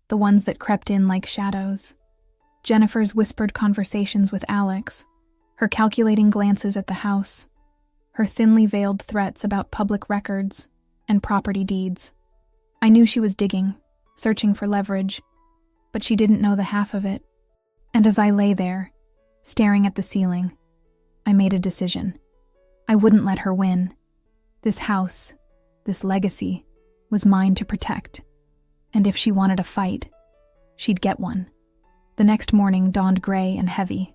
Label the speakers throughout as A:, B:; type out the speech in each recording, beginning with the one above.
A: the ones that crept in like shadows. Jennifer's whispered conversations with Alex, her calculating glances at the house, her thinly veiled threats about public records and property deeds. I knew she was digging, searching for leverage, but she didn't know the half of it. And as I lay there, staring at the ceiling, I made a decision. I wouldn't let her win. This house, this legacy, was mine to protect. And if she wanted a fight, she'd get one. The next morning dawned gray and heavy,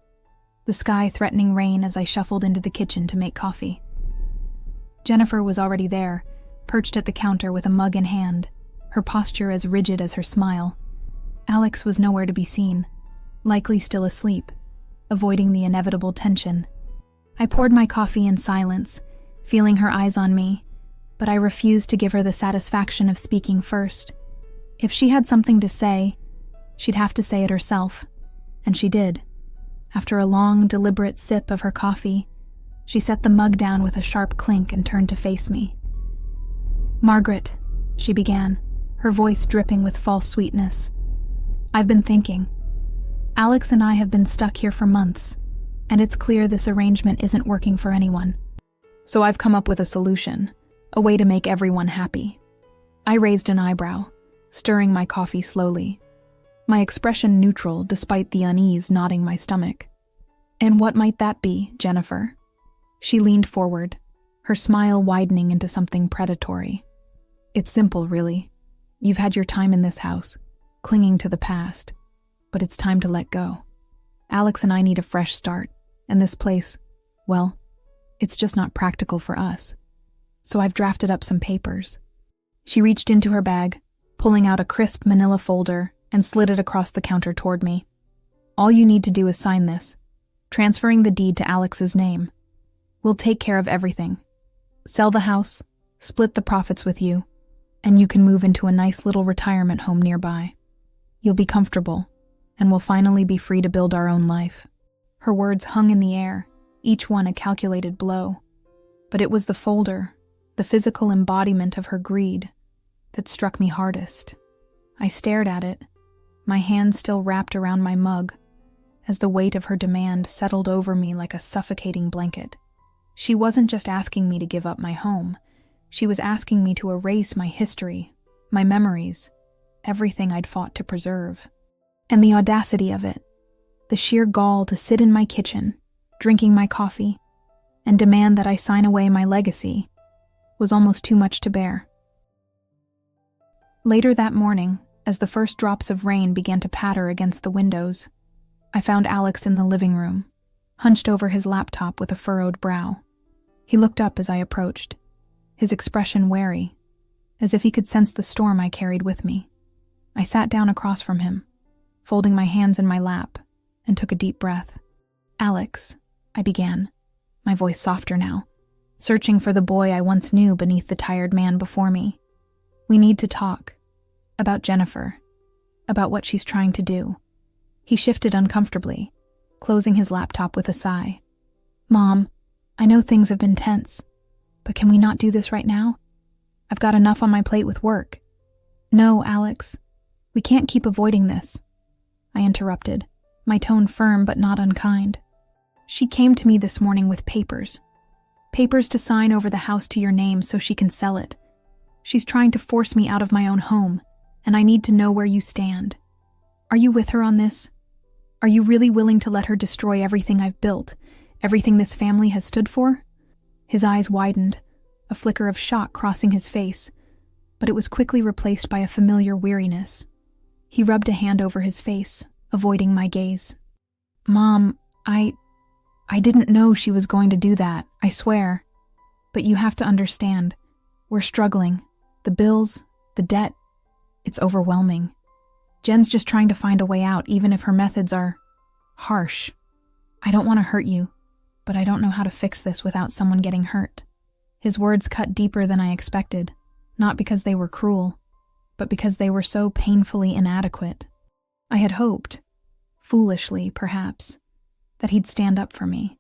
A: the sky threatening rain as I shuffled into the kitchen to make coffee. Jennifer was already there, perched at the counter with a mug in hand, her posture as rigid as her smile. Alex was nowhere to be seen, likely still asleep, avoiding the inevitable tension. I poured my coffee in silence, feeling her eyes on me, but I refused to give her the satisfaction of speaking first. If she had something to say, she'd have to say it herself, and she did. After a long, deliberate sip of her coffee, she set the mug down with a sharp clink and turned to face me. "Margaret," she began, her voice dripping with false sweetness. "I've been thinking. Alex and I have been stuck here for months, and it's clear this arrangement isn't working for anyone. So I've come up with a solution, a way to make everyone happy." I raised an eyebrow, stirring my coffee slowly, my expression neutral despite the unease knotting my stomach. "And what might that be, Jennifer?" She leaned forward, her smile widening into something predatory. "It's simple, really. You've had your time in this house, clinging to the past, but it's time to let go. Alex and I need a fresh start, and this place, well, it's just not practical for us. So I've drafted up some papers." She reached into her bag, pulling out a crisp manila folder and slid it across the counter toward me. "All you need to do is sign this, transferring the deed to Alex's name. We'll take care of everything. Sell the house, split the profits with you, and you can move into a nice little retirement home nearby. You'll be comfortable, and we'll finally be free to build our own life." Her words hung in the air, each one a calculated blow. But it was the folder, the physical embodiment of her greed, that struck me hardest. I stared at it, my hand still wrapped around my mug, as the weight of her demand settled over me like a suffocating blanket. She wasn't just asking me to give up my home. She was asking me to erase my history, my memories, everything I'd fought to preserve. And the audacity of it, the sheer gall to sit in my kitchen, drinking my coffee, and demand that I sign away my legacy, was almost too much to bear. Later that morning, as the first drops of rain began to patter against the windows, I found Alex in the living room, hunched over his laptop with a furrowed brow. He looked up as I approached, his expression wary, as if he could sense the storm I carried with me. I sat down across from him, folding my hands in my lap, and took a deep breath. "Alex," I began, my voice softer now, searching for the boy I once knew beneath the tired man before me. "We need to talk. About Jennifer. About what she's trying to do." He shifted uncomfortably, closing his laptop with a sigh. "Mom, I know things have been tense, but can we not do this right now? I've got enough on my plate with work." "No, Alex, we can't keep avoiding this," I interrupted, my tone firm but not unkind. "She came to me this morning with papers. Papers to sign over the house to your name so she can sell it. She's trying to force me out of my own home, and I need to know where you stand. Are you with her on this? Are you really willing to let her destroy everything I've built, everything this family has stood for?" His eyes widened, a flicker of shock crossing his face, but it was quickly replaced by a familiar weariness. He rubbed a hand over his face, avoiding my gaze. "Mom, I didn't know she was going to do that, I swear. But you have to understand, we're struggling. The bills, the debt, it's overwhelming. Jen's just trying to find a way out, even if her methods are harsh. I don't want to hurt you, but I don't know how to fix this without someone getting hurt." His words cut deeper than I expected, not because they were cruel, but because they were so painfully inadequate. I had hoped, foolishly perhaps, that he'd stand up for me,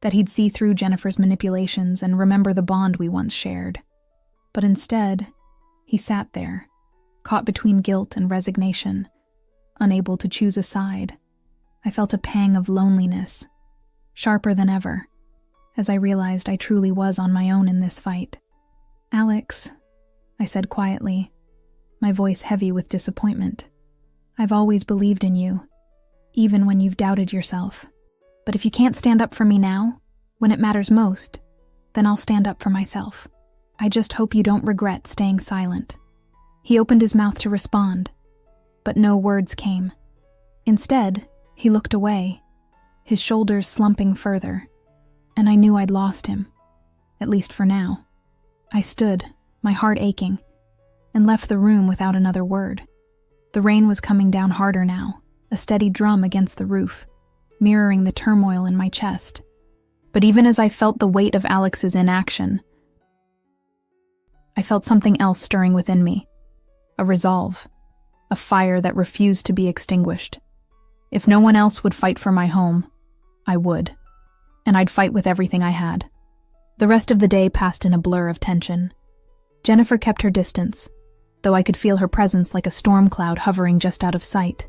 A: that he'd see through Jennifer's manipulations and remember the bond we once shared. But instead, he sat there, caught between guilt and resignation, unable to choose a side. I felt a pang of loneliness, sharper than ever, as I realized I truly was on my own in this fight. "Alex," I said quietly, my voice heavy with disappointment. "I've always believed in you, even when you've doubted yourself. But if you can't stand up for me now, when it matters most, then I'll stand up for myself. I just hope you don't regret staying silent." He opened his mouth to respond, but no words came. Instead, he looked away, his shoulders slumping further, and I knew I'd lost him, at least for now. I stood, my heart aching, and left the room without another word. The rain was coming down harder now, a steady drum against the roof, mirroring the turmoil in my chest. But even as I felt the weight of Alex's inaction, I felt something else stirring within me, a resolve, a fire that refused to be extinguished. If no one else would fight for my home, I would, and I'd fight with everything I had. The rest of the day passed in a blur of tension. Jennifer kept her distance, though I could feel her presence like a storm cloud hovering just out of sight.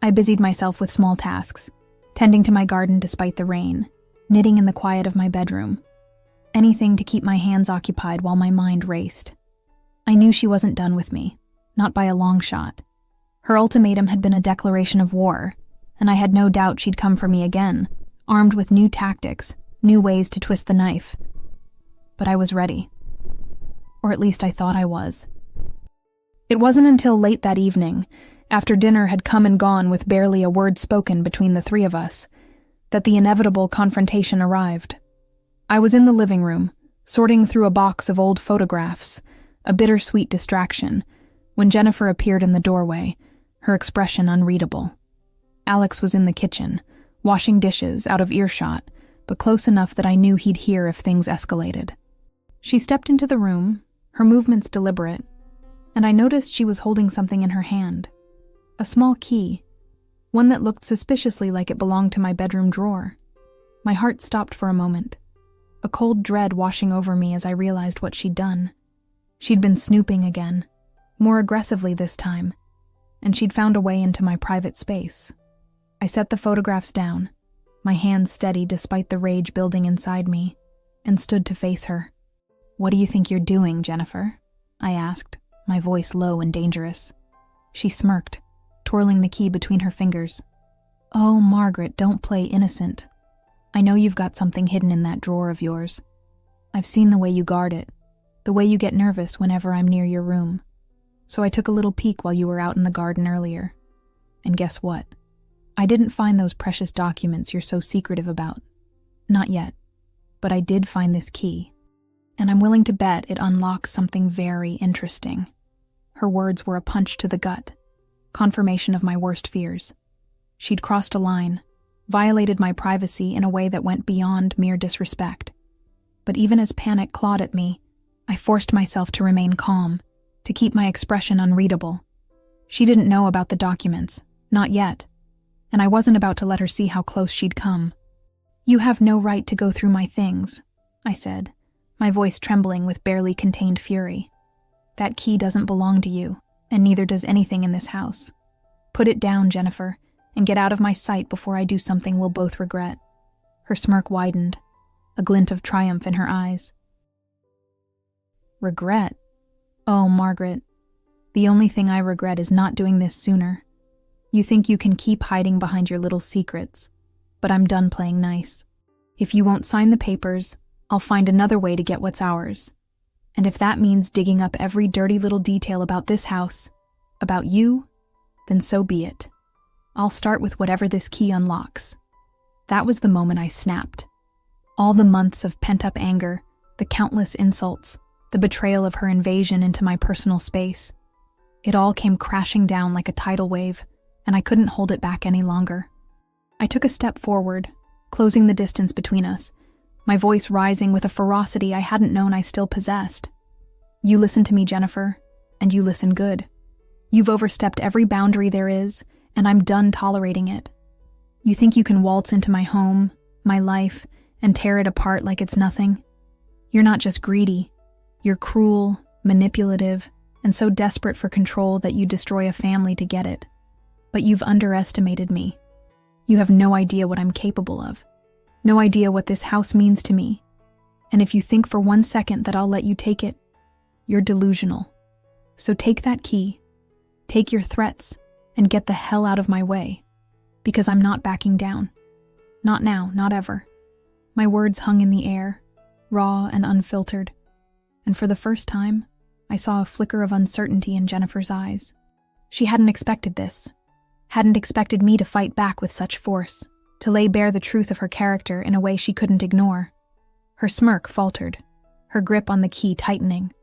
A: I busied myself with small tasks, tending to my garden despite the rain, knitting in the quiet of my bedroom. Anything to keep my hands occupied while my mind raced. I knew she wasn't done with me, not by a long shot. Her ultimatum had been a declaration of war, and I had no doubt she'd come for me again, armed with new tactics, new ways to twist the knife. But I was ready. Or at least I thought I was. It wasn't until late that evening, after dinner had come and gone with barely a word spoken between the three of us, that the inevitable confrontation arrived. I was in the living room, sorting through a box of old photographs, a bittersweet distraction, when Jennifer appeared in the doorway, her expression unreadable. Alex was in the kitchen, washing dishes out of earshot, but close enough that I knew he'd hear if things escalated. She stepped into the room, her movements deliberate, and I noticed she was holding something in her hand. A small key, one that looked suspiciously like it belonged to my bedroom drawer. My heart stopped for a moment, a cold dread washing over me as I realized what she'd done. She'd been snooping again, more aggressively this time, and she'd found a way into my private space. I set the photographs down, my hands steady despite the rage building inside me, and stood to face her. "What do you think you're doing, Jennifer?" I asked, my voice low and dangerous. She smirked, twirling the key between her fingers. "Oh, Margaret, don't play innocent. I know you've got something hidden in that drawer of yours. I've seen the way you guard it, the way you get nervous whenever I'm near your room. So I took a little peek while you were out in the garden earlier. And guess what? I didn't find those precious documents you're so secretive about. Not yet. But I did find this key. And I'm willing to bet it unlocks something very interesting." Her words were a punch to the gut, confirmation of my worst fears. She'd crossed a line, violated my privacy in a way that went beyond mere disrespect. But even as panic clawed at me, I forced myself to remain calm, to keep my expression unreadable. She didn't know about the documents, not yet, and I wasn't about to let her see how close she'd come. "You have no right to go through my things," I said, my voice trembling with barely contained fury. "That key doesn't belong to you, and neither does anything in this house. Put it down, Jennifer, and get out of my sight before I do something we'll both regret." Her smirk widened, a glint of triumph in her eyes. "Regret? Oh, Margaret, the only thing I regret is not doing this sooner. You think you can keep hiding behind your little secrets, but I'm done playing nice. If you won't sign the papers, I'll find another way to get what's ours. And if that means digging up every dirty little detail about this house, about you, then so be it. I'll start with whatever this key unlocks." That was the moment I snapped. All the months of pent-up anger, the countless insults, the betrayal of her invasion into my personal space. It all came crashing down like a tidal wave, and I couldn't hold it back any longer. I took a step forward, closing the distance between us, my voice rising with a ferocity I hadn't known I still possessed. "You listen to me, Jennifer, and you listen good. You've overstepped every boundary there is, and I'm done tolerating it. You think you can waltz into my home, my life, and tear it apart like it's nothing? You're not just greedy. You're cruel, manipulative, and so desperate for control that you destroy a family to get it. But you've underestimated me. You have no idea what I'm capable of. No idea what this house means to me. And if you think for 1 second that I'll let you take it, you're delusional. So take that key, take your threats, and get the hell out of my way. Because I'm not backing down. Not now, not ever. My words hung in the air, raw and unfiltered. And for the first time, I saw a flicker of uncertainty in Jennifer's eyes. She hadn't expected this. Hadn't expected me to fight back with such force, to lay bare the truth of her character in a way she couldn't ignore. Her smirk faltered, her grip on the key tightening.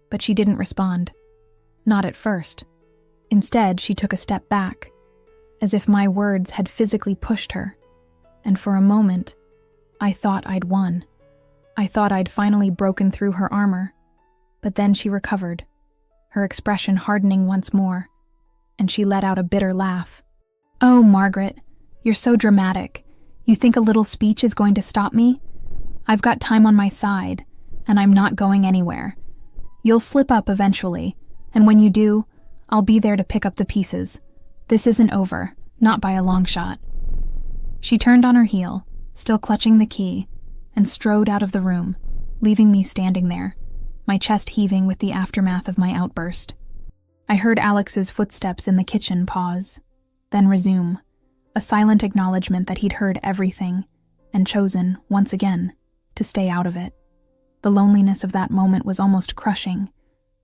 A: But she didn't respond. Not at first. Instead, she took a step back, as if my words had physically pushed her. And for a moment, I thought I'd won. I thought I'd finally broken through her armor. But then she recovered, her expression hardening once more, and she let out a bitter laugh. "Oh, Margaret, you're so dramatic. You think a little speech is going to stop me? I've got time on my side, and I'm not going anywhere. You'll slip up eventually, and when you do, I'll be there to pick up the pieces. This isn't over, not by a long shot." She turned on her heel, still clutching the key, and strode out of the room, leaving me standing there, my chest heaving with the aftermath of my outburst. I heard Alex's footsteps in the kitchen pause, then resume, a silent acknowledgement that he'd heard everything and chosen, once again, to stay out of it. The loneliness of that moment was almost crushing,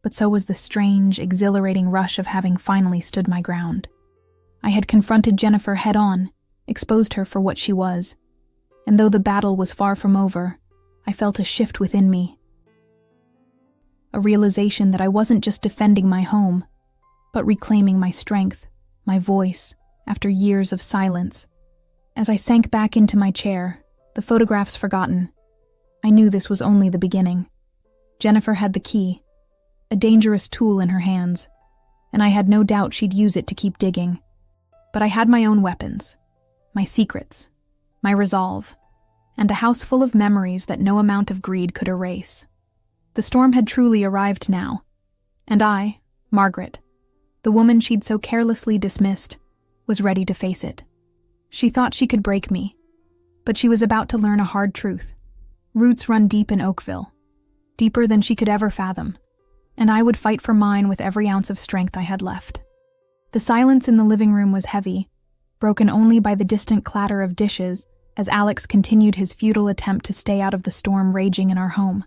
A: but so was the strange, exhilarating rush of having finally stood my ground. I had confronted Jennifer head-on, exposed her for what she was, and though the battle was far from over, I felt a shift within me. A realization that I wasn't just defending my home, but reclaiming my strength, my voice, after years of silence. As I sank back into my chair, the photographs forgotten, I knew this was only the beginning. Jennifer had the key, a dangerous tool in her hands, and I had no doubt she'd use it to keep digging. But I had my own weapons, my secrets, my resolve, and a house full of memories that no amount of greed could erase. The storm had truly arrived now, and I, Margaret, the woman she'd so carelessly dismissed, was ready to face it. She thought she could break me, but she was about to learn a hard truth. Roots run deep in Oakville, deeper than she could ever fathom, and I would fight for mine with every ounce of strength I had left. The silence in the living room was heavy, broken only by the distant clatter of dishes as Alex continued his futile attempt to stay out of the storm raging in our home.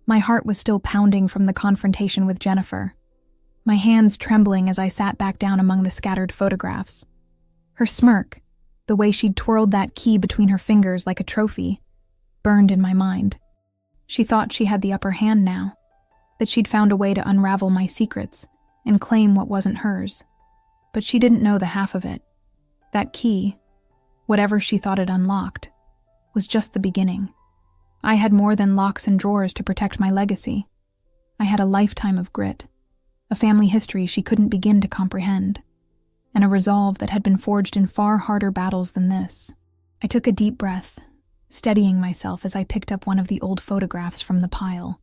A: My heart was still pounding from the confrontation with Jennifer, my hands trembling as I sat back down among the scattered photographs. Her smirk, the way she'd twirled that key between her fingers like a trophy, burned in my mind. She thought she had the upper hand now, that she'd found a way to unravel my secrets and claim what wasn't hers. But she didn't know the half of it. That key, whatever she thought it unlocked, was just the beginning. I had more than locks and drawers to protect my legacy. I had a lifetime of grit, a family history she couldn't begin to comprehend, and a resolve that had been forged in far harder battles than this. I took a deep breath, steadying myself as I picked up one of the old photographs from the pile.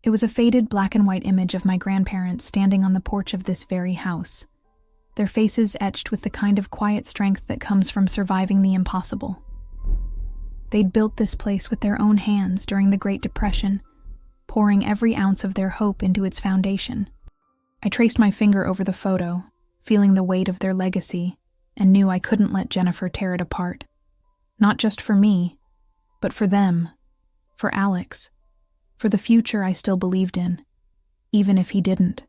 A: It was a faded black and white image of my grandparents standing on the porch of this very house, their faces etched with the kind of quiet strength that comes from surviving the impossible. They'd built this place with their own hands during the Great Depression, pouring every ounce of their hope into its foundation. I traced my finger over the photo, feeling the weight of their legacy, and knew I couldn't let Jennifer tear it apart. Not just for me, but for them, for Alex, for the future I still believed in, even if he didn't.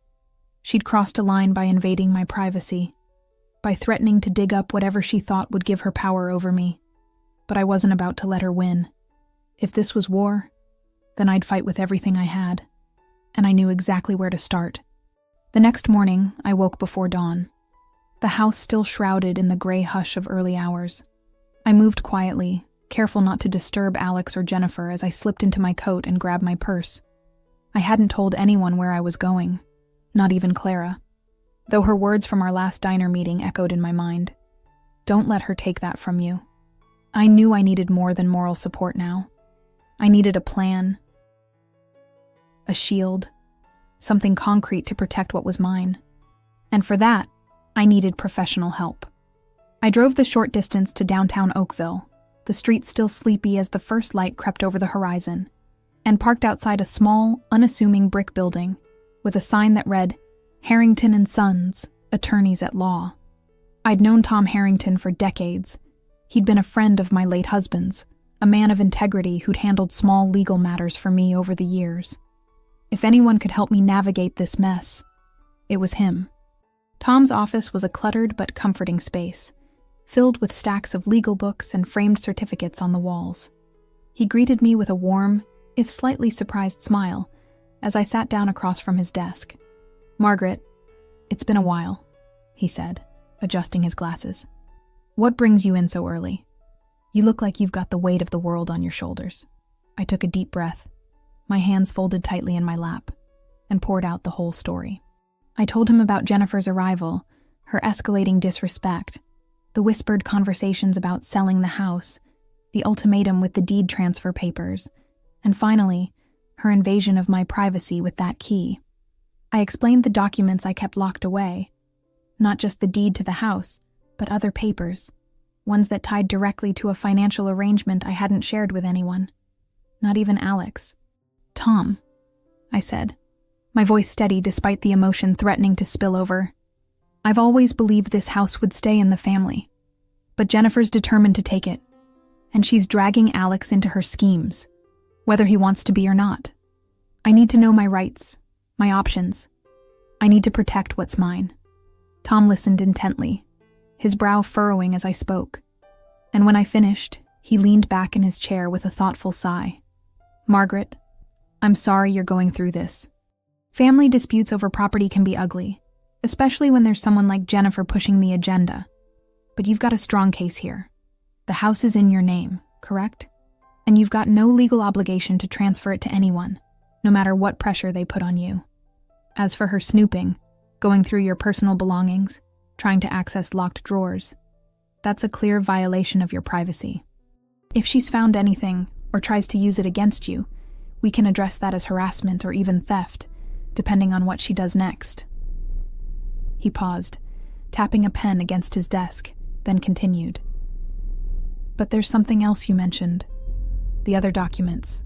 A: She'd crossed a line by invading my privacy, by threatening to dig up whatever she thought would give her power over me. But I wasn't about to let her win. If this was war, then I'd fight with everything I had, and I knew exactly where to start. The next morning, I woke before dawn, the house still shrouded in the gray hush of early hours. I moved quietly, careful not to disturb Alex or Jennifer as I slipped into my coat and grabbed my purse. I hadn't told anyone where I was going, not even Clara, though her words from our last diner meeting echoed in my mind. Don't let her take that from you. I knew I needed more than moral support now. I needed a plan, a shield, something concrete to protect what was mine. And for that, I needed professional help. I drove the short distance to downtown Oakville, the street still sleepy as the first light crept over the horizon, and parked outside a small, unassuming brick building with a sign that read, Harrington and Sons, Attorneys at Law. I'd known Tom Harrington for decades. He'd been a friend of my late husband's, a man of integrity who'd handled small legal matters for me over the years. If anyone could help me navigate this mess, it was him. Tom's office was a cluttered but comforting space, filled with stacks of legal books and framed certificates on the walls. He greeted me with a warm, if slightly surprised smile, as I sat down across from his desk. "Margaret, it's been a while," he said, adjusting his glasses. "What brings you in so early? You look like you've got the weight of the world on your shoulders." I took a deep breath, my hands folded tightly in my lap, and poured out the whole story. I told him about Jennifer's arrival, her escalating disrespect, the whispered conversations about selling the house, the ultimatum with the deed transfer papers, and finally, her invasion of my privacy with that key. I explained the documents I kept locked away, not just the deed to the house, but other papers, ones that tied directly to a financial arrangement I hadn't shared with anyone, not even Alex. "Tom," I said, my voice steady despite the emotion threatening to spill over. "I've always believed this house would stay in the family, but Jennifer's determined to take it, and she's dragging Alex into her schemes, whether he wants to be or not. I need to know my rights, my options. I need to protect what's mine." Tom listened intently, his brow furrowing as I spoke, and when I finished, he leaned back in his chair with a thoughtful sigh. "Margaret, I'm sorry you're going through this. Family disputes over property can be ugly, especially when there's someone like Jennifer pushing the agenda. But you've got a strong case here. The house is in your name, correct? And you've got no legal obligation to transfer it to anyone, no matter what pressure they put on you. As for her snooping, going through your personal belongings, trying to access locked drawers, that's a clear violation of your privacy. If she's found anything or tries to use it against you, we can address that as harassment or even theft, depending on what she does next." He paused, tapping a pen against his desk, then continued. "But there's something else you mentioned. The other documents.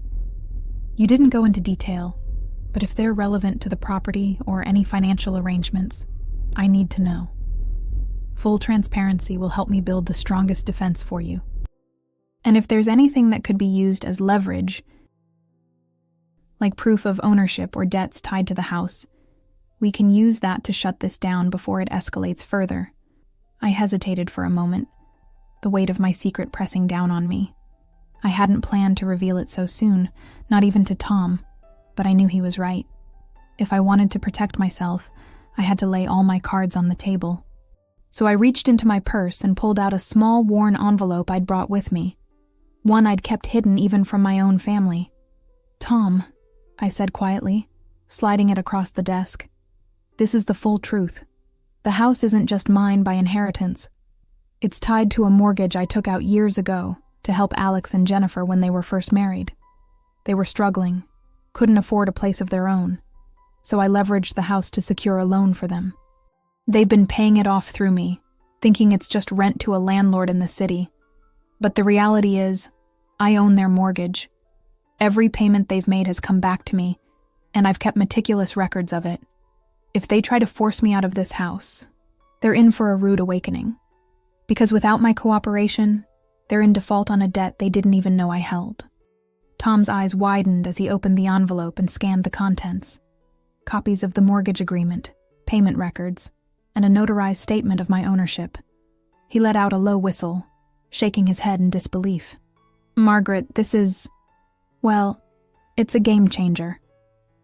A: You didn't go into detail, but if they're relevant to the property or any financial arrangements, I need to know. Full transparency will help me build the strongest defense for you. And if there's anything that could be used as leverage, like proof of ownership or debts tied to the house, we can use that to shut this down before it escalates further." I hesitated for a moment, the weight of my secret pressing down on me. I hadn't planned to reveal it so soon, not even to Tom, but I knew he was right. If I wanted to protect myself, I had to lay all my cards on the table. So I reached into my purse and pulled out a small worn envelope I'd brought with me, one I'd kept hidden even from my own family. "Tom," I said quietly, sliding it across the desk, "this is the full truth. The house isn't just mine by inheritance. It's tied to a mortgage I took out years ago to help Alex and Jennifer when they were first married. They were struggling, couldn't afford a place of their own, so I leveraged the house to secure a loan for them. They've been paying it off through me, thinking it's just rent to a landlord in the city. But the reality is, I own their mortgage. Every payment they've made has come back to me, and I've kept meticulous records of it. If they try to force me out of this house, they're in for a rude awakening. Because without my cooperation, they're in default on a debt they didn't even know I held." Tom's eyes widened as he opened the envelope and scanned the contents. Copies of the mortgage agreement, payment records, and a notarized statement of my ownership. He let out a low whistle, shaking his head in disbelief. "Margaret, this is... well, it's a game changer.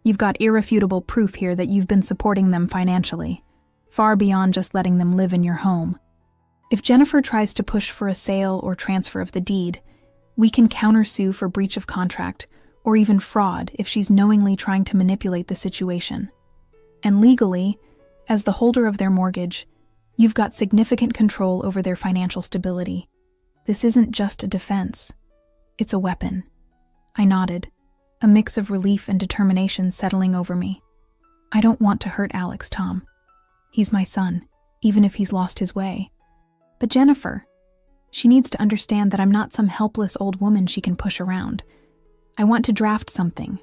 A: You've got irrefutable proof here that you've been supporting them financially, far beyond just letting them live in your home. If Jennifer tries to push for a sale or transfer of the deed, we can countersue for breach of contract or even fraud if she's knowingly trying to manipulate the situation. And legally, as the holder of their mortgage, you've got significant control over their financial stability. This isn't just a defense. It's a weapon." I nodded, a mix of relief and determination settling over me. I don't want to hurt Alex, Tom. He's my son, even if he's lost his way. But Jennifer, she needs to understand that I'm not some helpless old woman she can push around. I want to draft something,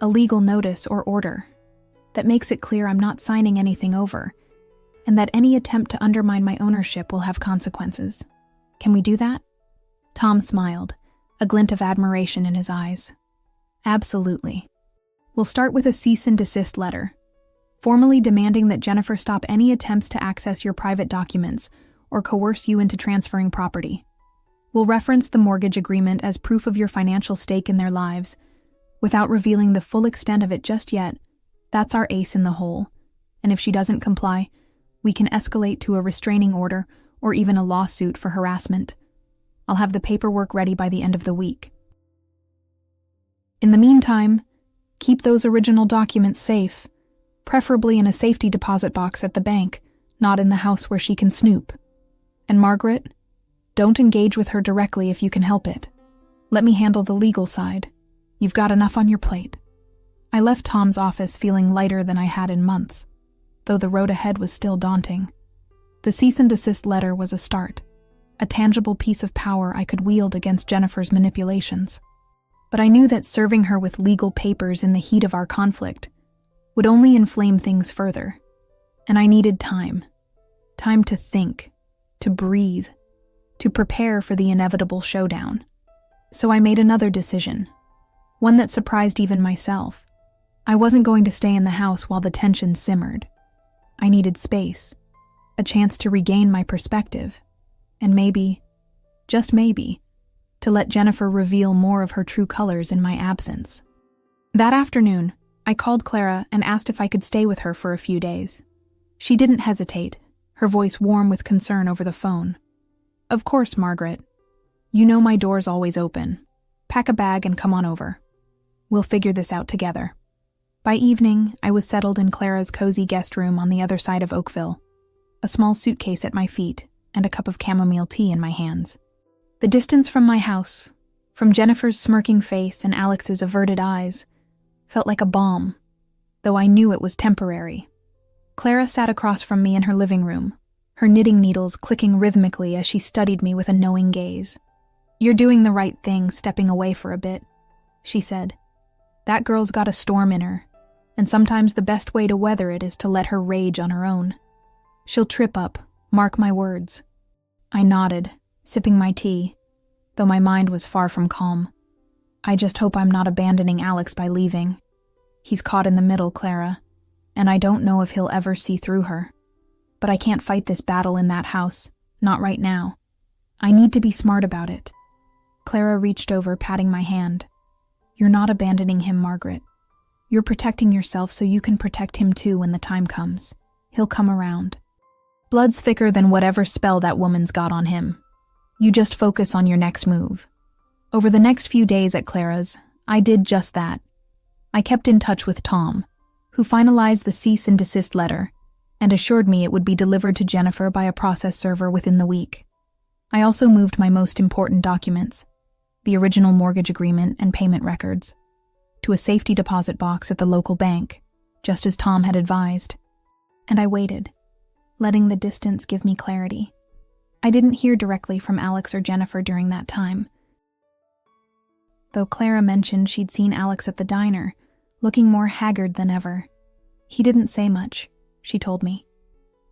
A: a legal notice or order, that makes it clear I'm not signing anything over, and that any attempt to undermine my ownership will have consequences. Can we do that? Tom smiled, a glint of admiration in his eyes. Absolutely. We'll start with a cease and desist letter, formally demanding that Jennifer stop any attempts to access your private documents or coerce you into transferring property. We'll reference the mortgage agreement as proof of your financial stake in their lives. Without revealing the full extent of it just yet, that's our ace in the hole. And if she doesn't comply, we can escalate to a restraining order or even a lawsuit for harassment. I'll have the paperwork ready by the end of the week. In the meantime, keep those original documents safe, preferably in a safety deposit box at the bank, not in the house where she can snoop. And Margaret, don't engage with her directly if you can help it. Let me handle the legal side. You've got enough on your plate. I left Tom's office feeling lighter than I had in months, though the road ahead was still daunting. The cease and desist letter was a start, a tangible piece of power I could wield against Jennifer's manipulations. But I knew that serving her with legal papers in the heat of our conflict would only inflame things further. And I needed time. Time to think, to breathe, to prepare for the inevitable showdown. So I made another decision, one that surprised even myself. I wasn't going to stay in the house while the tension simmered. I needed space, a chance to regain my perspective, and maybe, just maybe, to let Jennifer reveal more of her true colors in my absence. That afternoon, I called Clara and asked if I could stay with her for a few days. She didn't hesitate, her voice warm with concern over the phone. Of course, Margaret. You know my door's always open. Pack a bag and come on over. We'll figure this out together. By evening, I was settled in Clara's cozy guest room on the other side of Oakville, a small suitcase at my feet and a cup of chamomile tea in my hands. The distance from my house, from Jennifer's smirking face and Alex's averted eyes, felt like a balm, though I knew it was temporary. Clara sat across from me in her living room, her knitting needles clicking rhythmically as she studied me with a knowing gaze. "You're doing the right thing, stepping away for a bit," she said. "That girl's got a storm in her, and sometimes the best way to weather it is to let her rage on her own. She'll trip up, mark my words." I nodded, sipping my tea, though my mind was far from calm. I just hope I'm not abandoning Alex by leaving. He's caught in the middle, Clara, and I don't know if he'll ever see through her. But I can't fight this battle in that house, not right now. I need to be smart about it. Clara reached over, patting my hand. "You're not abandoning him, Margaret. You're protecting yourself so you can protect him too when the time comes. He'll come around. Blood's thicker than whatever spell that woman's got on him. You just focus on your next move." Over the next few days at Clara's, I did just that. I kept in touch with Tom, who finalized the cease and desist letter and assured me it would be delivered to Jennifer by a process server within the week. I also moved my most important documents, the original mortgage agreement and payment records, to a safety deposit box at the local bank, just as Tom had advised. And I waited, letting the distance give me clarity. I didn't hear directly from Alex or Jennifer during that time, though Clara mentioned she'd seen Alex at the diner, looking more haggard than ever. He didn't say much, she told me,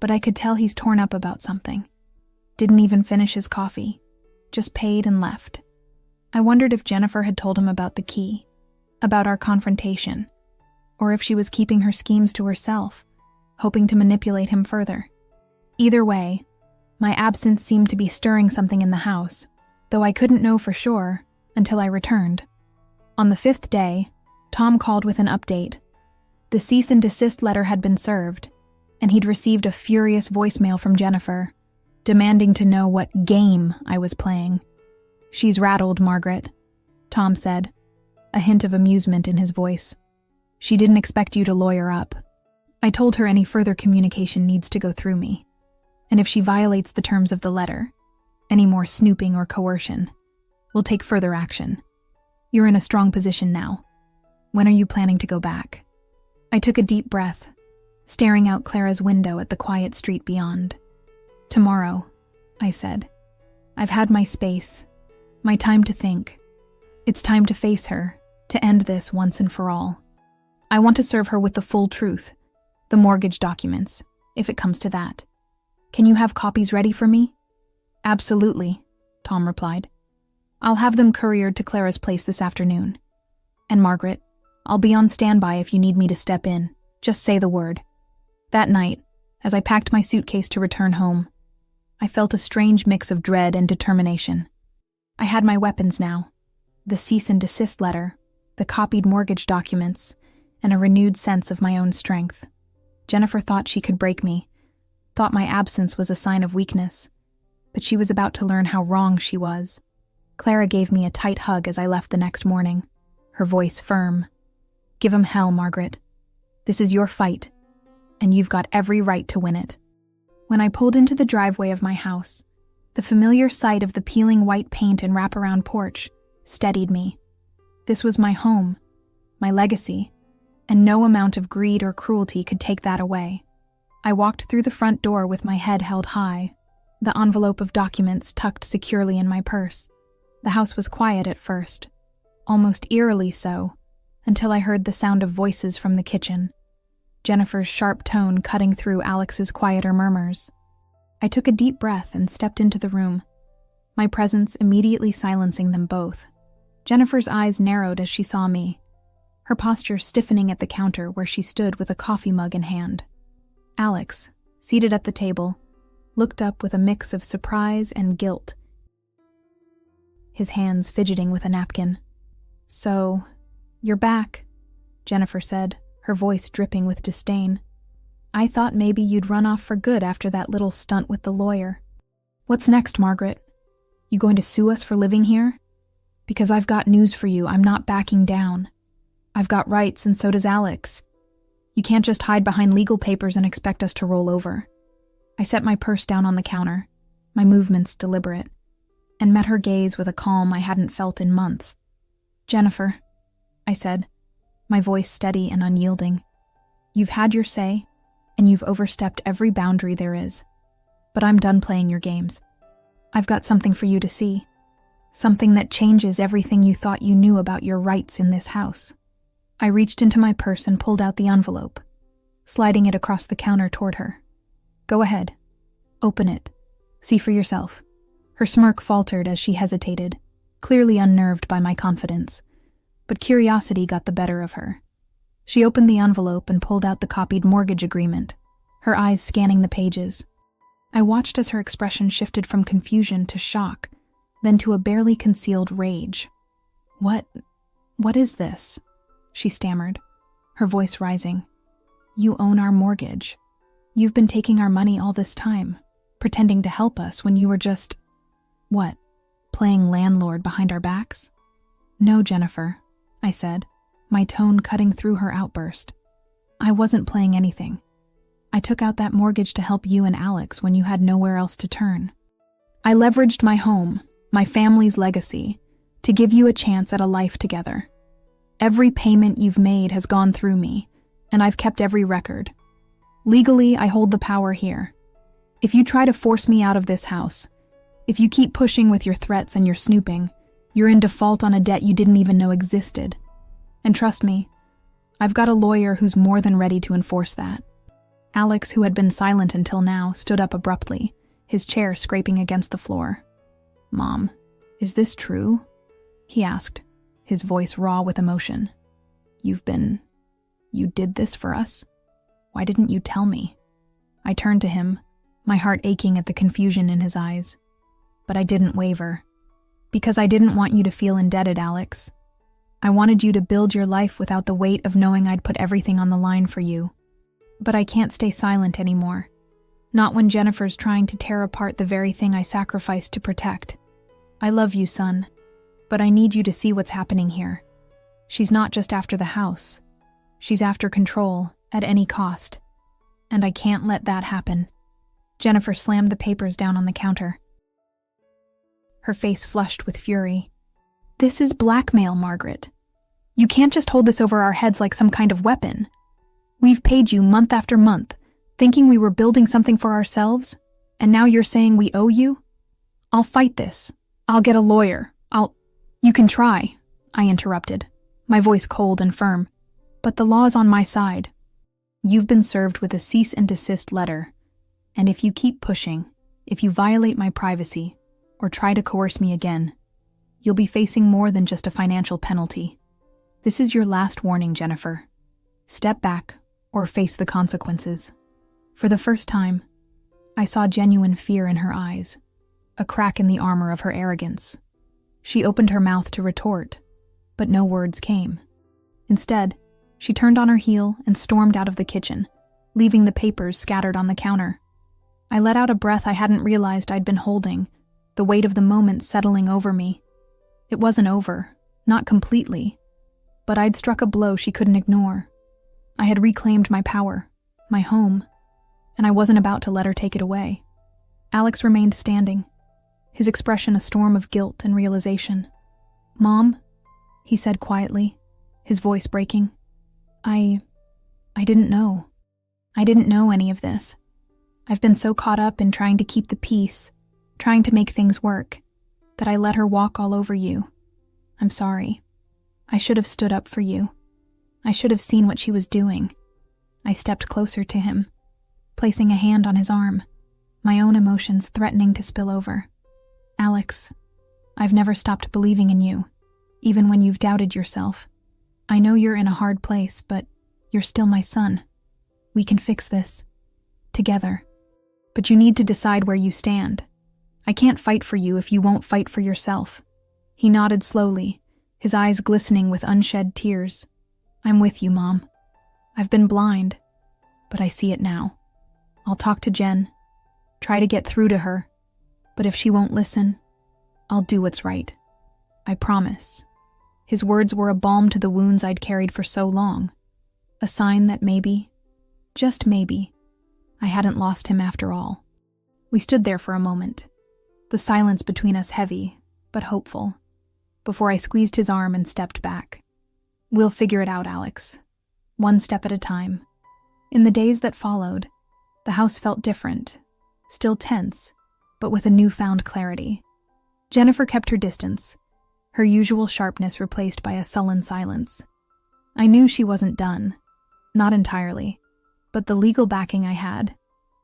A: but I could tell he's torn up about something. Didn't even finish his coffee, just paid and left. I wondered if Jennifer had told him about the key, about our confrontation, or if she was keeping her schemes to herself, hoping to manipulate him further. Either way, my absence seemed to be stirring something in the house, though I couldn't know for sure until I returned. On the 5th day, Tom called with an update. The cease and desist letter had been served, and he'd received a furious voicemail from Jennifer, demanding to know what game I was playing. "She's rattled, Margaret," Tom said, a hint of amusement in his voice. "She didn't expect you to lawyer up. I told her any further communication needs to go through me. And if she violates the terms of the letter, any more snooping or coercion, we'll take further action. You're in a strong position now. When are you planning to go back?" I took a deep breath, staring out Clara's window at the quiet street beyond. "Tomorrow," I said. "I've had my space, my time to think. It's time to face her, to end this once and for all. I want to serve her with the full truth, the mortgage documents, if it comes to that. Can you have copies ready for me?" "Absolutely," Tom replied. "I'll have them couriered to Clara's place this afternoon. And Margaret, I'll be on standby if you need me to step in. Just say the word." That night, as I packed my suitcase to return home, I felt a strange mix of dread and determination. I had my weapons now: the cease and desist letter, the copied mortgage documents, and a renewed sense of my own strength. Jennifer thought she could break me, thought my absence was a sign of weakness, but she was about to learn how wrong she was. Clara gave me a tight hug as I left the next morning, her voice firm. "Give 'em hell, Margaret. This is your fight, and you've got every right to win it." When I pulled into the driveway of my house, the familiar sight of the peeling white paint and wraparound porch steadied me. This was my home, my legacy, and no amount of greed or cruelty could take that away. I walked through the front door with my head held high, the envelope of documents tucked securely in my purse. The house was quiet at first, almost eerily so, until I heard the sound of voices from the kitchen, Jennifer's sharp tone cutting through Alex's quieter murmurs. I took a deep breath and stepped into the room, my presence immediately silencing them both. Jennifer's eyes narrowed as she saw me, her posture stiffening at the counter where she stood with a coffee mug in hand. Alex, seated at the table, looked up with a mix of surprise and guilt, his hands fidgeting with a napkin. "So, you're back," Jennifer said, her voice dripping with disdain. "I thought maybe you'd run off for good after that little stunt with the lawyer. What's next, Margaret? You going to sue us for living here? Because I've got news for you, I'm not backing down. I've got rights and so does Alex. You can't just hide behind legal papers and expect us to roll over." I set my purse down on the counter, my movements deliberate, and met her gaze with a calm I hadn't felt in months. "Jennifer," I said, my voice steady and unyielding, "you've had your say, and you've overstepped every boundary there is. But I'm done playing your games. I've got something for you to see. Something that changes everything you thought you knew about your rights in this house." I reached into my purse and pulled out the envelope, sliding it across the counter toward her. "Go ahead. Open it. See for yourself." Her smirk faltered as she hesitated, clearly unnerved by my confidence, but curiosity got the better of her. She opened the envelope and pulled out the copied mortgage agreement, her eyes scanning the pages. I watched as her expression shifted from confusion to shock, then to a barely concealed rage. What is this?" she stammered, her voice rising. "You own our mortgage. You've been taking our money all this time, pretending to help us when you were just, what, playing landlord behind our backs?" "No, Jennifer," I said, my tone cutting through her outburst. "I wasn't playing anything. I took out that mortgage to help you and Alex when you had nowhere else to turn. I leveraged my home, my family's legacy, to give you a chance at a life together. Every payment you've made has gone through me, and I've kept every record. Legally, I hold the power here. If you try to force me out of this house, if you keep pushing with your threats and your snooping, you're in default on a debt you didn't even know existed. And trust me, I've got a lawyer who's more than ready to enforce that." Alex, who had been silent until now, stood up abruptly, his chair scraping against the floor. "Mom, is this true?" he asked, his voice raw with emotion. You did this for us? Why didn't you tell me?" I turned to him, my heart aching at the confusion in his eyes. But I didn't waver. "Because I didn't want you to feel indebted, Alex. I wanted you to build your life without the weight of knowing I'd put everything on the line for you. But I can't stay silent anymore. Not when Jennifer's trying to tear apart the very thing I sacrificed to protect. I love you, son, but I need you to see what's happening here. She's not just after the house. She's after control, at any cost. And I can't let that happen." Jennifer slammed the papers down on the counter, her face flushed with fury. "This is blackmail, Margaret. You can't just hold this over our heads like some kind of weapon. We've paid you month after month, thinking we were building something for ourselves, and now you're saying we owe you? I'll fight this. I'll get a lawyer. You can try, I interrupted, my voice cold and firm. But the law's on my side. You've been served with a cease and desist letter, and if you keep pushing, if you violate my privacy, or try to coerce me again, you'll be facing more than just a financial penalty. This is your last warning, Jennifer. Step back, or face the consequences. For the first time, I saw genuine fear in her eyes, a crack in the armor of her arrogance. She opened her mouth to retort, but no words came. Instead, she turned on her heel and stormed out of the kitchen, leaving the papers scattered on the counter. I let out a breath I hadn't realized I'd been holding, the weight of the moment settling over me. It wasn't over, not completely, but I'd struck a blow she couldn't ignore. I had reclaimed my power, my home, and I wasn't about to let her take it away. Alex remained standing, his expression a storm of guilt and realization. "Mom," he said quietly, his voice breaking. I didn't know. I didn't know any of this. I've been so caught up in trying to keep the peace, trying to make things work, that I let her walk all over you. I'm sorry. I should have stood up for you. I should have seen what she was doing. I stepped closer to him, placing a hand on his arm, my own emotions threatening to spill over. "Alex, I've never stopped believing in you, even when you've doubted yourself. I know you're in a hard place, but you're still my son. We can fix this. Together. But you need to decide where you stand. I can't fight for you if you won't fight for yourself." He nodded slowly, his eyes glistening with unshed tears. "I'm with you, Mom. I've been blind, but I see it now. I'll talk to Jen, try to get through to her, but if she won't listen, I'll do what's right. I promise." His words were a balm to the wounds I'd carried for so long, a sign that maybe, just maybe, I hadn't lost him after all. We stood there for a moment, the silence between us heavy, but hopeful, before I squeezed his arm and stepped back. "We'll figure it out, Alex. One step at a time." In the days that followed, the house felt different, still tense, but with a newfound clarity. Jennifer kept her distance, her usual sharpness replaced by a sullen silence. I knew she wasn't done, not entirely, but the legal backing I had,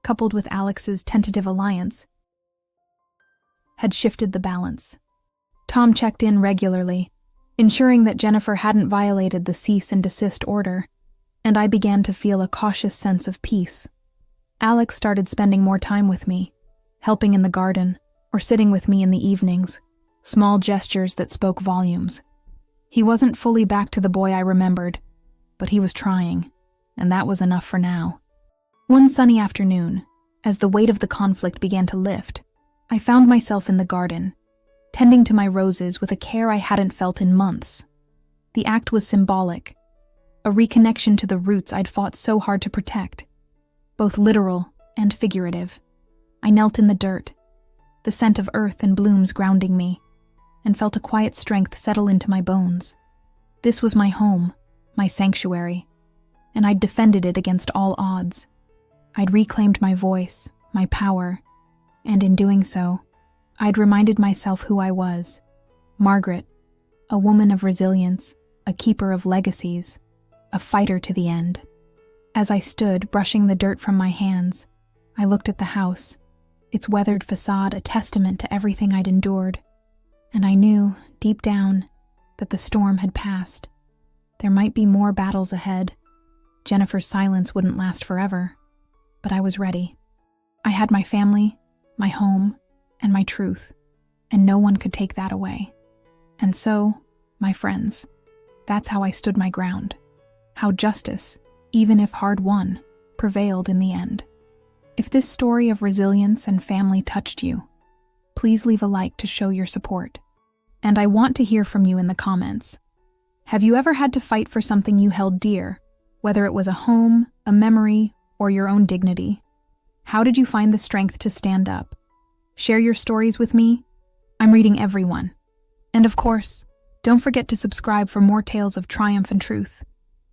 A: coupled with Alex's tentative alliance, had shifted the balance. Tom checked in regularly, ensuring that Jennifer hadn't violated the cease and desist order, and I began to feel a cautious sense of peace. Alex started spending more time with me, helping in the garden, or sitting with me in the evenings, small gestures that spoke volumes. He wasn't fully back to the boy I remembered, but he was trying, and that was enough for now. One sunny afternoon, as the weight of the conflict began to lift, I found myself in the garden, tending to my roses with a care I hadn't felt in months. The act was symbolic, a reconnection to the roots I'd fought so hard to protect, both literal and figurative. I knelt in the dirt, the scent of earth and blooms grounding me, and felt a quiet strength settle into my bones. This was my home, my sanctuary, and I'd defended it against all odds. I'd reclaimed my voice, my power, and in doing so, I'd reminded myself who I was. Margaret, a woman of resilience, a keeper of legacies, a fighter to the end. As I stood, brushing the dirt from my hands, I looked at the house, its weathered facade a testament to everything I'd endured. And I knew, deep down, that the storm had passed. There might be more battles ahead. Jennifer's silence wouldn't last forever, but I was ready. I had my family, my home, and my truth, and no one could take that away. And so, my friends, that's how I stood my ground. How justice, even if hard won, prevailed in the end. If this story of resilience and family touched you, please leave a like to show your support. And I want to hear from you in the comments. Have you ever had to fight for something you held dear, whether it was a home, a memory, or your own dignity? How did you find the strength to stand up? Share your stories with me. I'm reading every one. And of course, don't forget to subscribe for more tales of triumph and truth.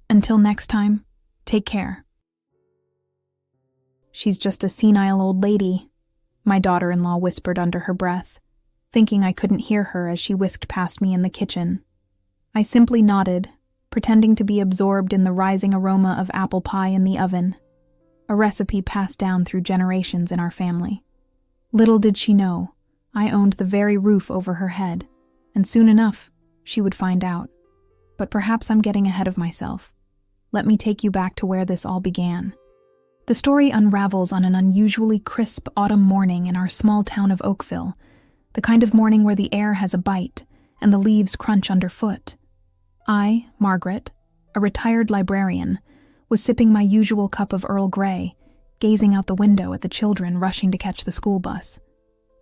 A: Until next time, Take care." "She's just a senile old lady," my daughter-in-law whispered under her breath, thinking I couldn't hear her as she whisked past me in the kitchen. I simply nodded, pretending to be absorbed in the rising aroma of apple pie in the oven, a recipe passed down through generations in our family. Little did she know, I owned the very roof over her head, and soon enough, she would find out. But perhaps I'm getting ahead of myself. Let me take you back to where this all began. The story unravels on an unusually crisp autumn morning in our small town of Oakville, the kind of morning where the air has a bite and the leaves crunch underfoot. I, Margaret, a retired librarian, was sipping my usual cup of Earl Grey, gazing out the window at the children rushing to catch the school bus.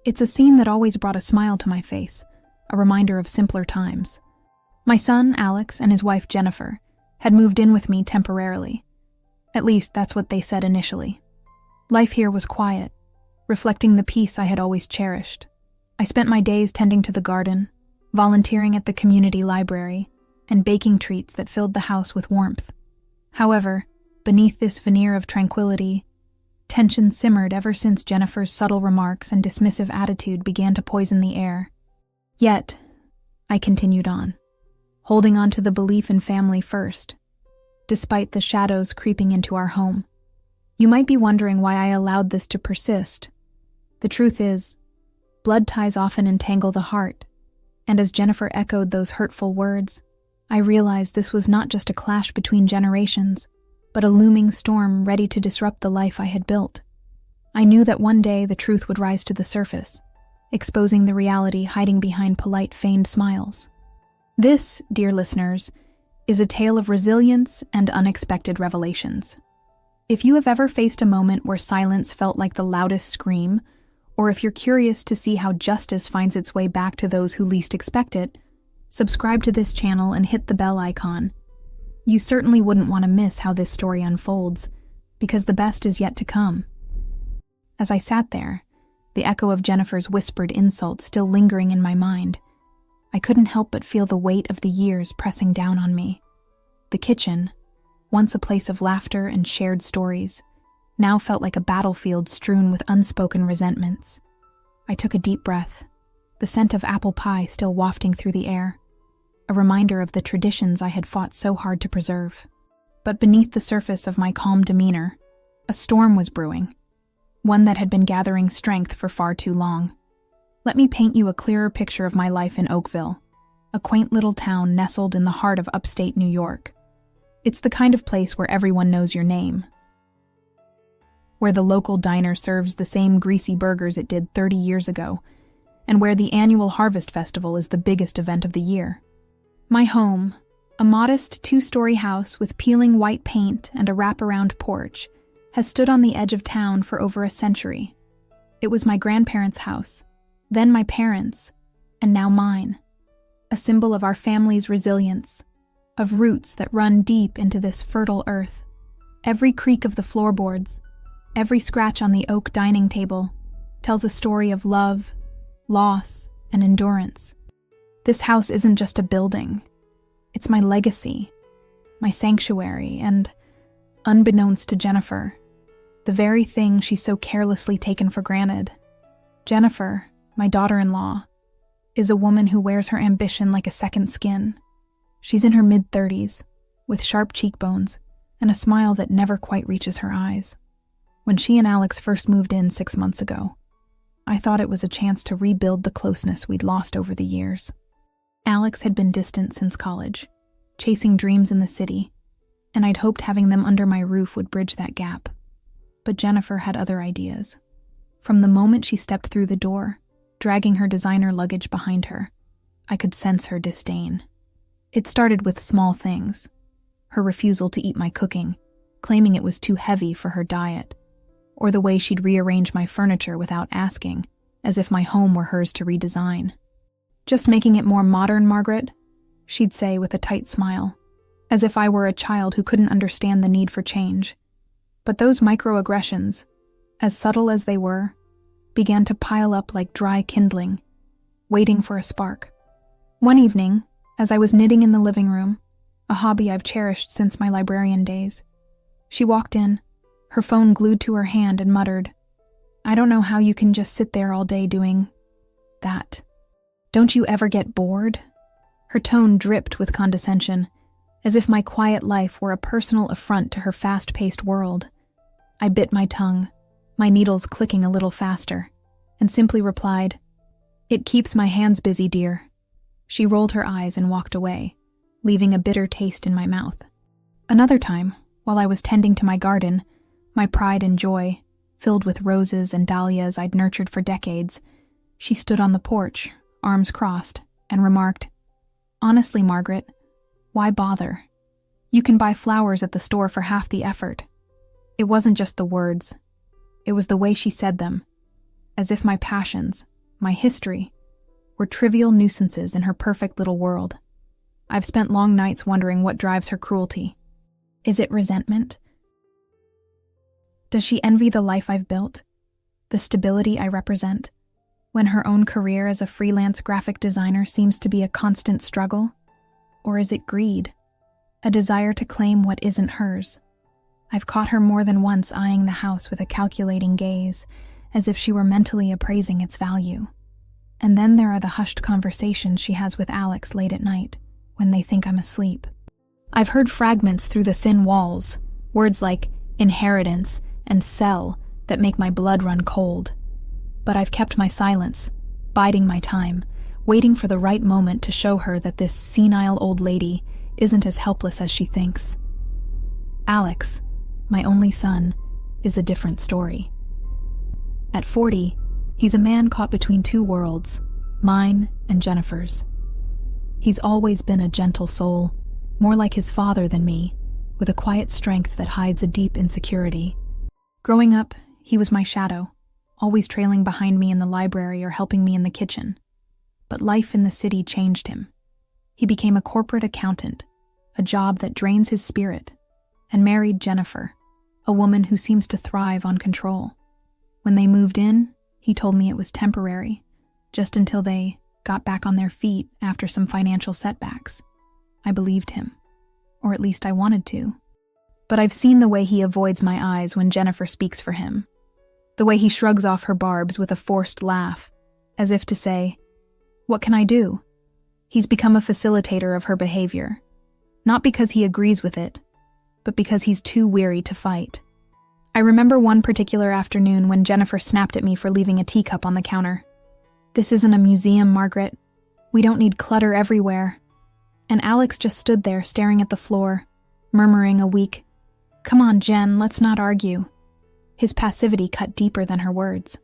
A: It's a scene that always brought a smile to my face, a reminder of simpler times. My son, Alex, and his wife, Jennifer, had moved in with me temporarily. At least that's what they said initially. Life here was quiet, reflecting the peace I had always cherished. I spent my days tending to the garden, volunteering at the community library, and baking treats that filled the house with warmth. However, beneath this veneer of tranquility, tension simmered ever since Jennifer's subtle remarks and dismissive attitude began to poison the air. Yet, I continued on, holding on to the belief in family first, despite the shadows creeping into our home. You might be wondering why I allowed this to persist. The truth is, blood ties often entangle the heart, and as Jennifer echoed those hurtful words, I realized this was not just a clash between generations, but a looming storm ready to disrupt the life I had built. I knew that one day the truth would rise to the surface, exposing the reality hiding behind polite, feigned smiles. This, dear listeners, is a tale of resilience and unexpected revelations. If you have ever faced a moment where silence felt like the loudest scream, or if you're curious to see how justice finds its way back to those who least expect it, subscribe to this channel and hit the bell icon. You certainly wouldn't want to miss how this story unfolds, because the best is yet to come. As I sat there, the echo of Jennifer's whispered insult still lingering in my mind, I couldn't help but feel the weight of the years pressing down on me. The kitchen, once a place of laughter and shared stories, now felt like a battlefield strewn with unspoken resentments. I took a deep breath, the scent of apple pie still wafting through the air, a reminder of the traditions I had fought so hard to preserve. But beneath the surface of my calm demeanor, a storm was brewing, one that had been gathering strength for far too long. Let me paint you a clearer picture of my life in Oakville, a quaint little town nestled in the heart of upstate New York. It's the kind of place where everyone knows your name, where the local diner serves the same greasy burgers it did 30 years ago, and where the annual Harvest Festival is the biggest event of the year. My home, a modest 2-story house with peeling white paint and a wraparound porch, has stood on the edge of town for over a century. It was my grandparents' house, then my parents', and now mine, a symbol of our family's resilience, of roots that run deep into this fertile earth. Every creak of the floorboards, every scratch on the oak dining table, tells a story of love, loss, and endurance. This house isn't just a building. It's my legacy, my sanctuary, and, unbeknownst to Jennifer, the very thing she's so carelessly taken for granted. Jennifer, my daughter-in-law, is a woman who wears her ambition like a second skin. She's in her mid-30s, with sharp cheekbones and a smile that never quite reaches her eyes. When she and Alex first moved in 6 months ago, I thought it was a chance to rebuild the closeness we'd lost over the years. Alex had been distant since college, chasing dreams in the city, and I'd hoped having them under my roof would bridge that gap. But Jennifer had other ideas. From the moment she stepped through the door, dragging her designer luggage behind her, I could sense her disdain. It started with small things. Her refusal to eat my cooking, claiming it was too heavy for her diet, or the way she'd rearrange my furniture without asking, as if my home were hers to redesign. "Just making it more modern, Margaret," she'd say with a tight smile, as if I were a child who couldn't understand the need for change. But those microaggressions, as subtle as they were, began to pile up like dry kindling, waiting for a spark. One evening, as I was knitting in the living room, a hobby I've cherished since my librarian days, She walked in, her phone glued to her hand, and muttered, "I don't know how you can just sit there all day doing that. Don't you ever get bored?" Her tone dripped with condescension, as if my quiet life were a personal affront to her fast-paced world. I bit my tongue, my needles clicking a little faster, and simply replied, "It keeps my hands busy, dear." She rolled her eyes and walked away, leaving a bitter taste in my mouth. Another time, while I was tending to my garden, my pride and joy, filled with roses and dahlias I'd nurtured for decades, she stood on the porch, arms crossed, and remarked, "Honestly, Margaret, why bother? You can buy flowers at the store for half the effort." It wasn't just the words. It was the way she said them, as if my passions, my history, were trivial nuisances in her perfect little world. I've spent long nights wondering what drives her cruelty. Is it resentment? Does she envy the life I've built, the stability I represent, when her own career as a freelance graphic designer seems to be a constant struggle? Or is it greed, a desire to claim what isn't hers? I've caught her more than once eyeing the house with a calculating gaze, as if she were mentally appraising its value. And then there are the hushed conversations she has with Alex late at night, when they think I'm asleep. I've heard fragments through the thin walls, words like inheritance and sell that make my blood run cold. But I've kept my silence, biding my time, waiting for the right moment to show her that this senile old lady isn't as helpless as she thinks. Alex, my only son, is a different story. At 40, he's a man caught between two worlds, mine and Jennifer's. He's always been a gentle soul, more like his father than me, with a quiet strength that hides a deep insecurity. Growing up, he was my shadow, always trailing behind me in the library or helping me in the kitchen. But life in the city changed him. He became a corporate accountant, a job that drains his spirit, and married Jennifer, a woman who seems to thrive on control. When they moved in, he told me it was temporary, just until they got back on their feet after some financial setbacks. I believed him, or at least I wanted to. But I've seen the way he avoids my eyes when Jennifer speaks for him, the way he shrugs off her barbs with a forced laugh, as if to say, "What can I do?" He's become a facilitator of her behavior, not because he agrees with it, but because he's too weary to fight. I remember one particular afternoon when Jennifer snapped at me for leaving a teacup on the counter. "This isn't a museum, Margaret. We don't need clutter everywhere." And Alex just stood there staring at the floor, murmuring a weak, "Come on, Jen, let's not argue." His passivity cut deeper than her words.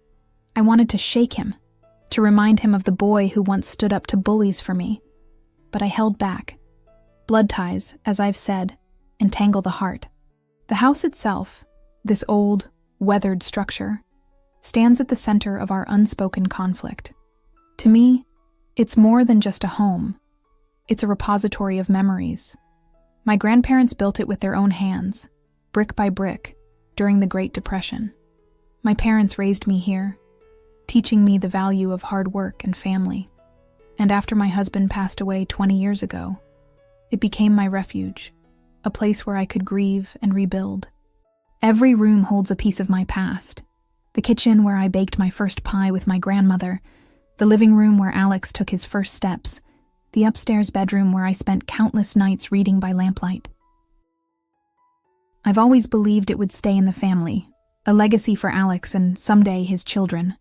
A: I wanted to shake him, to remind him of the boy who once stood up to bullies for me. But I held back. Blood ties, as I've said, entangle the heart. The house itself, this old, weathered structure, stands at the center of our unspoken conflict. To me, it's more than just a home. It's a repository of memories. My grandparents built it with their own hands, brick by brick, during the Great Depression. My parents raised me here, teaching me the value of hard work and family. And after my husband passed away 20 years ago, it became my refuge, a place where I could grieve and rebuild. Every room holds a piece of my past. The kitchen where I baked my first pie with my grandmother, the living room where Alex took his first steps, the upstairs bedroom where I spent countless nights reading by lamplight. I've always believed it would stay in the family, a legacy for Alex and someday his children.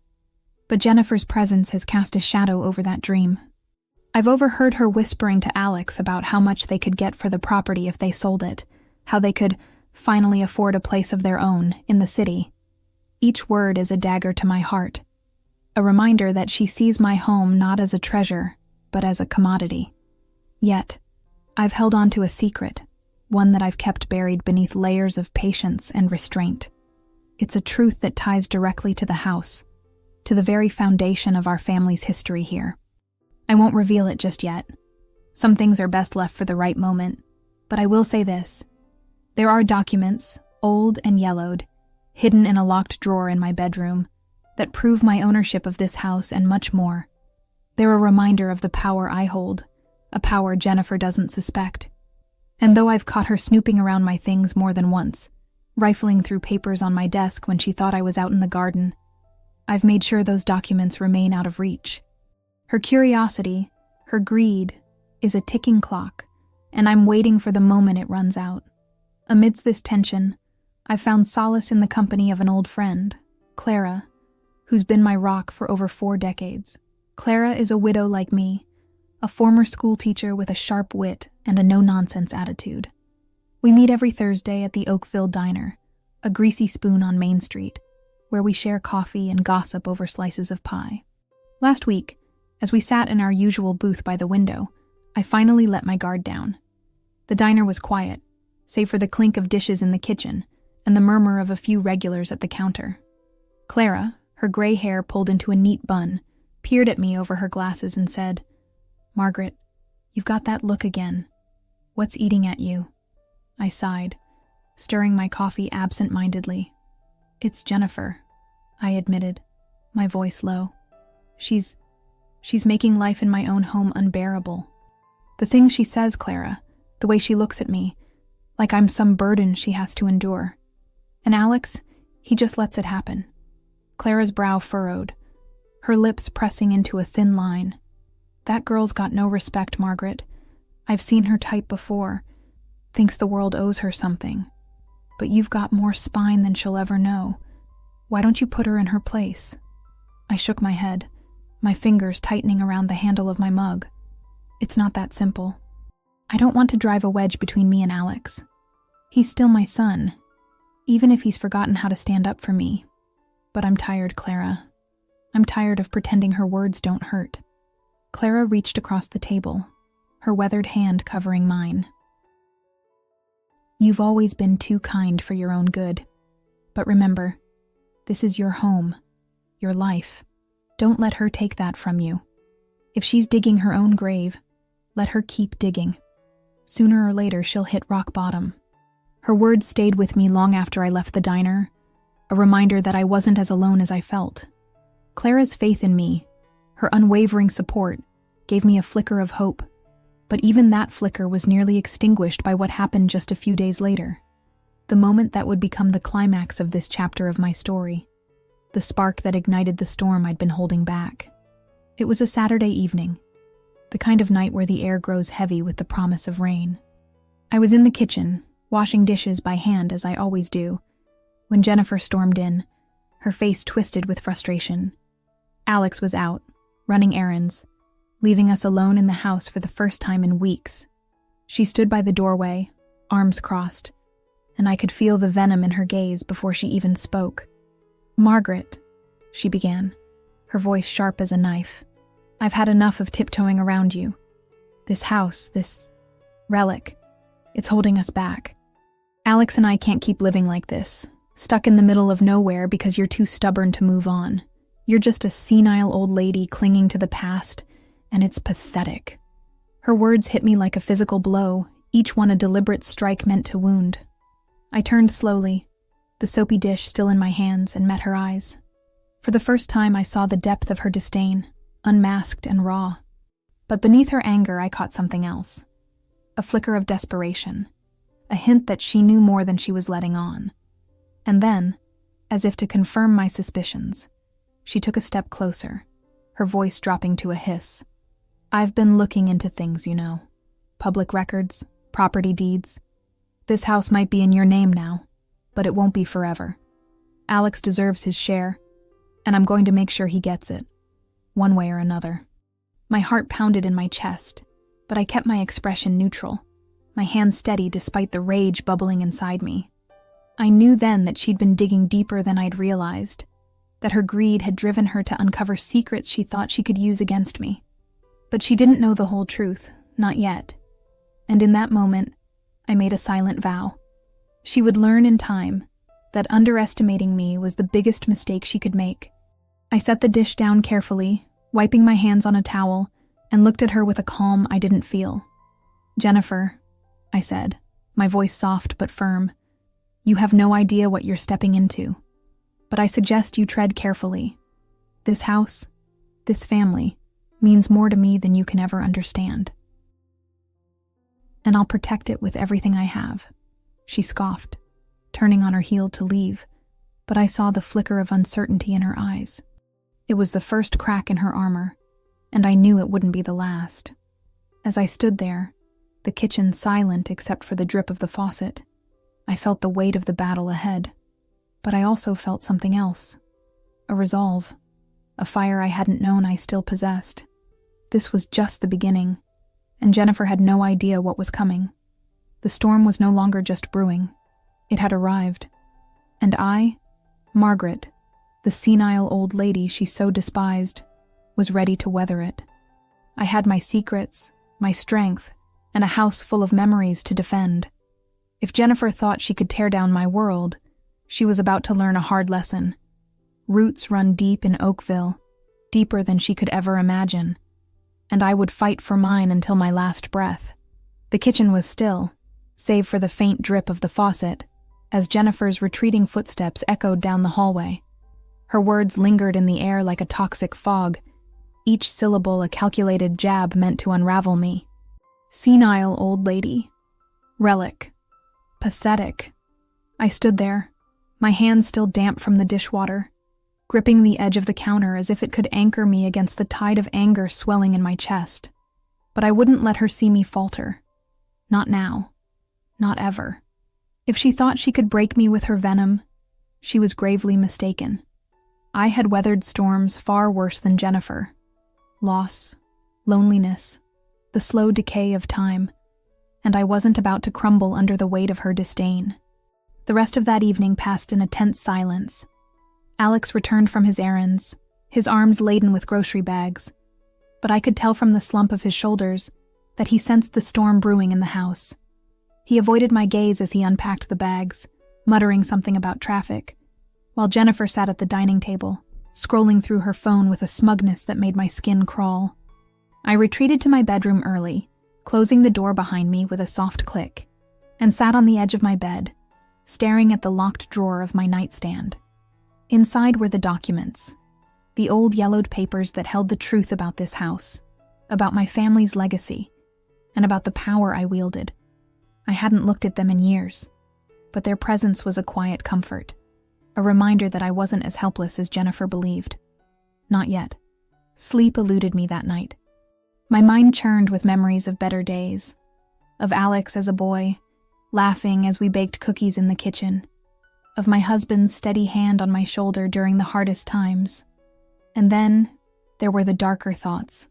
A: But Jennifer's presence has cast a shadow over that dream. I've overheard her whispering to Alex about how much they could get for the property if they sold it, how they could finally afford a place of their own in the city. Each word is a dagger to my heart, a reminder that she sees my home not as a treasure, but as a commodity. Yet, I've held on to a secret, one that I've kept buried beneath layers of patience and restraint. It's a truth that ties directly to the house, to the very foundation of our family's history here. I won't reveal it just yet. Some things are best left for the right moment, but I will say this. There are documents, old and yellowed, hidden in a locked drawer in my bedroom, that prove my ownership of this house and much more. They're a reminder of the power I hold, a power Jennifer doesn't suspect. And though I've caught her snooping around my things more than once, rifling through papers on my desk when she thought I was out in the garden. I've made sure those documents remain out of reach. Her curiosity, her greed, is a ticking clock, and I'm waiting for the moment it runs out. Amidst this tension, I've found solace in the company of an old friend, Clara, who's been my rock for over 4 decades. Clara is a widow like me, a former school teacher with a sharp wit and a no-nonsense attitude. We meet every Thursday at the Oakville Diner, a greasy spoon on Main Street, where we share coffee and gossip over slices of pie. Last week, as we sat in our usual booth by the window, I finally let my guard down. The diner was quiet, save for the clink of dishes in the kitchen and the murmur of a few regulars at the counter. Clara, her gray hair pulled into a neat bun, peered at me over her glasses and said, "Margaret, you've got that look again. What's eating at you?" I sighed, stirring my coffee absent-mindedly. "It's Jennifer," I admitted, my voice low. She's making life in my own home unbearable. The things she says, Clara, the way she looks at me, like I'm some burden she has to endure. And Alex, he just lets it happen." Clara's brow furrowed, her lips pressing into a thin line. "That girl's got no respect, Margaret. I've seen her type before. Thinks the world owes her something. But you've got more spine than she'll ever know. Why don't you put her in her place?" I shook my head, my fingers tightening around the handle of my mug. "It's not that simple. I don't want to drive a wedge between me and Alex. He's still my son, even if he's forgotten how to stand up for me. But I'm tired, Clara. I'm tired of pretending her words don't hurt." Clara reached across the table, her weathered hand covering mine. "You've always been too kind for your own good. But remember, this is your home, your life. Don't let her take that from you. If she's digging her own grave, let her keep digging. Sooner or later, she'll hit rock bottom." Her words stayed with me long after I left the diner, a reminder that I wasn't as alone as I felt. Clara's faith in me, her unwavering support, gave me a flicker of hope. But even that flicker was nearly extinguished by what happened just a few days later. The moment that would become the climax of this chapter of my story. The spark that ignited the storm I'd been holding back. It was a Saturday evening, the kind of night where the air grows heavy with the promise of rain. I was in the kitchen, washing dishes by hand as I always do, when Jennifer stormed in, her face twisted with frustration. Alex was out, running errands, leaving us alone in the house for the first time in weeks. She stood by the doorway, arms crossed, and I could feel the venom in her gaze before she even spoke. "Margaret," she began, her voice sharp as a knife, "I've had enough of tiptoeing around you. This house, this relic, it's holding us back. Alex and I can't keep living like this, stuck in the middle of nowhere because you're too stubborn to move on. You're just a senile old lady clinging to the past, and it's pathetic." Her words hit me like a physical blow, each one a deliberate strike meant to wound. I turned slowly, the soapy dish still in my hands, and met her eyes. For the first time, I saw the depth of her disdain, unmasked and raw. But beneath her anger, I caught something else. A flicker of desperation, a hint that she knew more than she was letting on. And then, as if to confirm my suspicions, she took a step closer, her voice dropping to a hiss. "I've been looking into things, you know. Public records, property deeds. This house might be in your name now, but it won't be forever. Alex deserves his share, and I'm going to make sure he gets it, one way or another." My heart pounded in my chest, but I kept my expression neutral, my hands steady despite the rage bubbling inside me. I knew then that she'd been digging deeper than I'd realized, that her greed had driven her to uncover secrets she thought she could use against me. But she didn't know the whole truth, not yet. And in that moment, I made a silent vow. She would learn in time that underestimating me was the biggest mistake she could make. I set the dish down carefully, wiping my hands on a towel, and looked at her with a calm I didn't feel. "Jennifer," I said, my voice soft but firm, "you have no idea what you're stepping into. But I suggest you tread carefully. This house, this family, means more to me than you can ever understand. And I'll protect it with everything I have." She scoffed, turning on her heel to leave, but I saw the flicker of uncertainty in her eyes. It was the first crack in her armor, and I knew it wouldn't be the last. As I stood there, the kitchen silent except for the drip of the faucet, I felt the weight of the battle ahead, but I also felt something else. A resolve, a fire I hadn't known I still possessed. This was just the beginning, and Jennifer had no idea what was coming. The storm was no longer just brewing. It had arrived. And I, Margaret, the senile old lady she so despised, was ready to weather it. I had my secrets, my strength, and a house full of memories to defend. If Jennifer thought she could tear down my world, she was about to learn a hard lesson. Roots run deep in Oakville, deeper than she could ever imagine, and I would fight for mine until my last breath. The kitchen was still, save for the faint drip of the faucet, as Jennifer's retreating footsteps echoed down the hallway. Her words lingered in the air like a toxic fog, each syllable a calculated jab meant to unravel me. Senile old lady. Relic. Pathetic. I stood there, my hands still damp from the dishwater, gripping the edge of the counter as if it could anchor me against the tide of anger swelling in my chest. But I wouldn't let her see me falter. Not now. Not ever. If she thought she could break me with her venom, she was gravely mistaken. I had weathered storms far worse than Jennifer. Loss, loneliness, the slow decay of time, and I wasn't about to crumble under the weight of her disdain. The rest of that evening passed in a tense silence. Alex returned from his errands, his arms laden with grocery bags, but I could tell from the slump of his shoulders that he sensed the storm brewing in the house. He avoided my gaze as he unpacked the bags, muttering something about traffic, while Jennifer sat at the dining table, scrolling through her phone with a smugness that made my skin crawl. I retreated to my bedroom early, closing the door behind me with a soft click, and sat on the edge of my bed, staring at the locked drawer of my nightstand. Inside were the documents, the old yellowed papers that held the truth about this house, about my family's legacy, and about the power I wielded. I hadn't looked at them in years, but their presence was a quiet comfort, a reminder that I wasn't as helpless as Jennifer believed. Not yet. Sleep eluded me that night. My mind churned with memories of better days, of Alex as a boy, laughing as we baked cookies in the kitchen, of my husband's steady hand on my shoulder during the hardest times. And then there were the darker thoughts,